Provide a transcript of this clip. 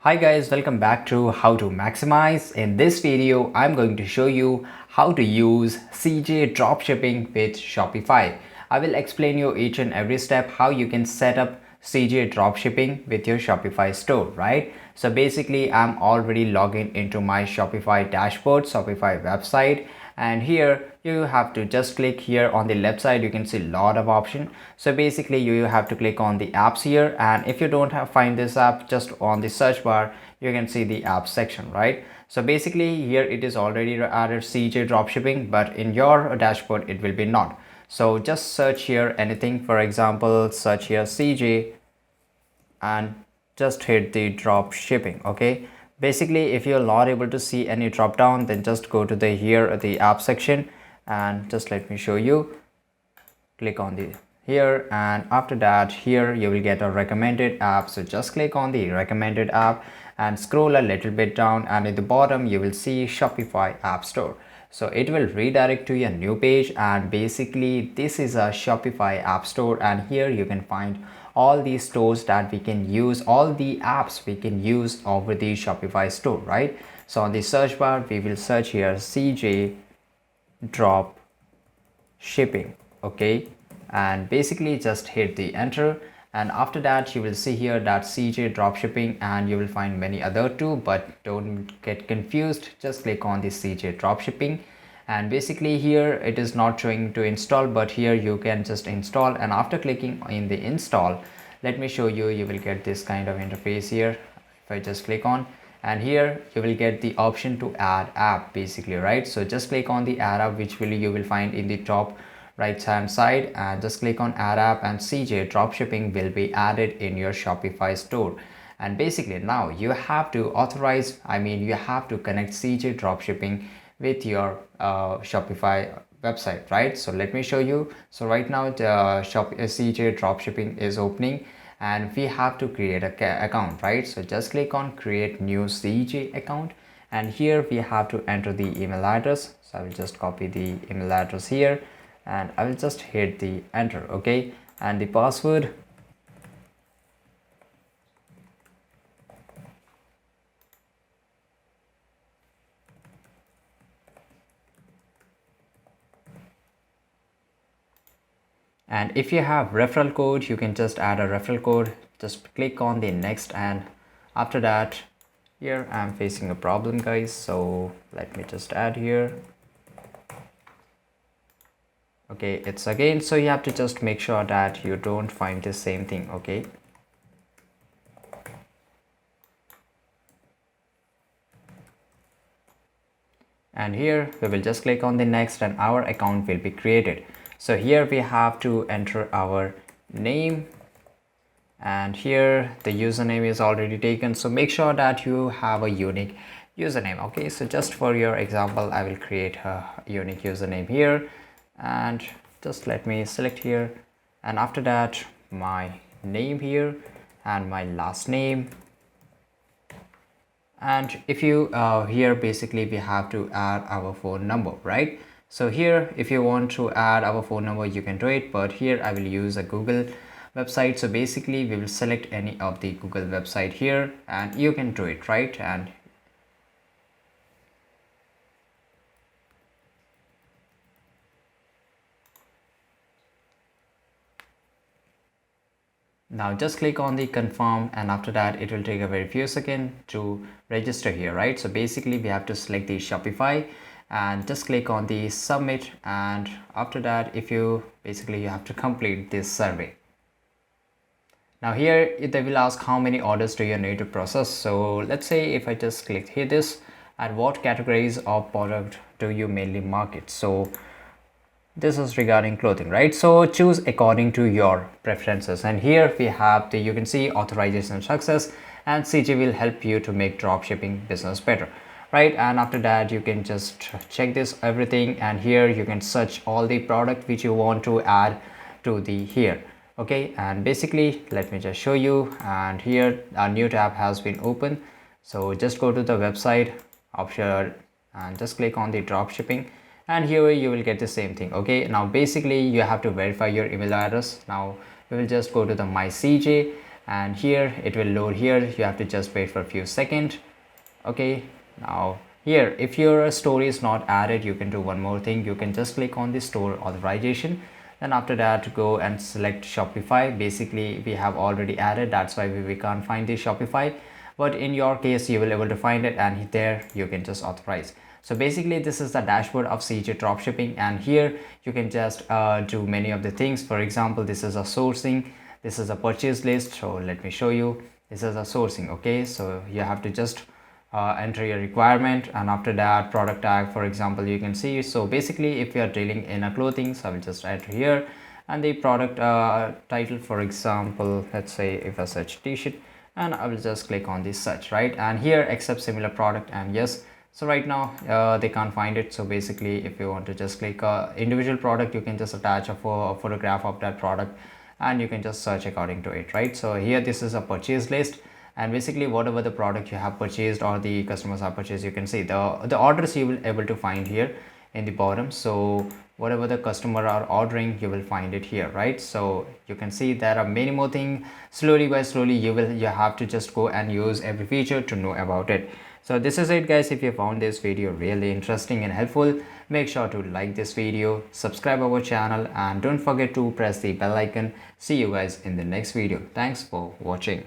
Hi guys, welcome back to How to Maximize. In this video, I'm going to show you how to use CJ dropshipping with Shopify. I will explain you each and every step how you can set up CJ dropshipping with your Shopify store, right? So basically, I'm already logging into my Shopify dashboard, Shopify website, and here you have to just click here on the left side. You can see a lot of options. So basically you have to click on the apps here, and if you don't have find this app, just on the search bar you can see the app section, right? So basically here it is already added CJ dropshipping, but in your dashboard it will be not. So just search here anything, for example search here CJ and just hit the drop shipping. Okay, basically if you're not able to see any drop down, then just go to the here the app section, and just let me show you. Click on the here, and after that here you will get a recommended app. So just click on the recommended app and scroll a little bit down, and at the bottom you will see Shopify App Store. So it will redirect to your new page, and basically this is a Shopify App Store, and here you can find all these stores that we can use, all the apps we can use over the Shopify store, right? So on the search bar we will search here CJ drop shipping. Okay, and basically just hit the enter, and after that you will see here that CJ dropshipping, and you will find many other too, but don't get confused. Just click on the CJ dropshipping, and basically here it is not showing to install, but here you can just install, and after clicking in the install, let me show you, you will get this kind of interface here. If I just click on, and here you will get the option to add app basically, right? So just click on the add app, which you will find in the top right hand side, and just click on add app, and CJ dropshipping will be added in your Shopify store. And basically now you have to authorize, you have to connect CJ dropshipping with your Shopify website, right? So let me show you. So right now the CJ dropshipping is opening, and we have to create a account, right? So just click on create new CJ account, and here we have to enter the email address. So I will just copy the email address here, and I will just hit the enter. Okay, and the password, and if you have referral code, you can just add a referral code. Just click on the next, and after that here I'm facing a problem guys, so let me just add here. Okay, it's again, so you have to just make sure that you don't find the same thing. Okay, and here we will just click on the next, and our account will be created. So here we have to enter our name, and here the username is already taken, so make sure that you have a unique username. Okay, so just for your example I will create a unique username here, and just let me select here, and after that my name here and my last name. And if you here basically we have to add our phone number, right? So here if you want to add our phone number you can do it, but here I will use a Google website. So basically we will select any of the Google website here, and you can do it, right? And now just click on the confirm, and after that it will take a very few seconds to register here, right? So basically we have to select the Shopify and just click on the submit, and after that if you basically you have to complete this survey. Now here they will ask how many orders do you need to process. So let's say if I just click here this, and what categories of product do you mainly market? So this is regarding clothing, right? So choose according to your preferences, and here we have the, you can see authorization success, and CJ will help you to make dropshipping business better, right? And after that you can just check this everything, and here you can search all the product which you want to add to the here. Okay, and basically let me just show you, and here a new tab has been opened. So just go to the website option and just click on the dropshipping, and here you will get the same thing. Okay, now basically you have to verify your email address. Now we will just go to the my CJ, and here it will load. Here you have to just wait for a few seconds. Okay, now here if your store is not added, you can do one more thing. You can just click on the store authorization, then after that go and select Shopify. Basically we have already added, that's why we can't find the Shopify, but in your case you will be able to find it, and there you can just authorize. So basically this is the dashboard of CJ Dropshipping, and here you can just do many of the things. For example, this is a sourcing, this is a purchase list. So let me show you. This is a sourcing. Okay, so you have to just enter your requirement, and after that product tag, for example, you can see. So basically if you are dealing in a clothing, so I will just enter here, and the product title, for example, let's say if I search t-shirt, and I will just click on this search, right? And here accept similar product, and yes. So right now they can't find it. So basically if you want to just click individual product, you can just attach a photograph of that product, and you can just search according to it, right? So here this is a purchase list, and basically whatever the product you have purchased or the customers have purchased, you can see the orders you will able to find here in the bottom. So whatever the customer are ordering, you will find it here, right? So you can see there are many more things. Slowly by slowly you have to just go and use every feature to know about it. So this is it guys. If you found this video really interesting and helpful, make sure to like this video, subscribe our channel, and don't forget to press the bell icon. See you guys in the next video. Thanks for watching.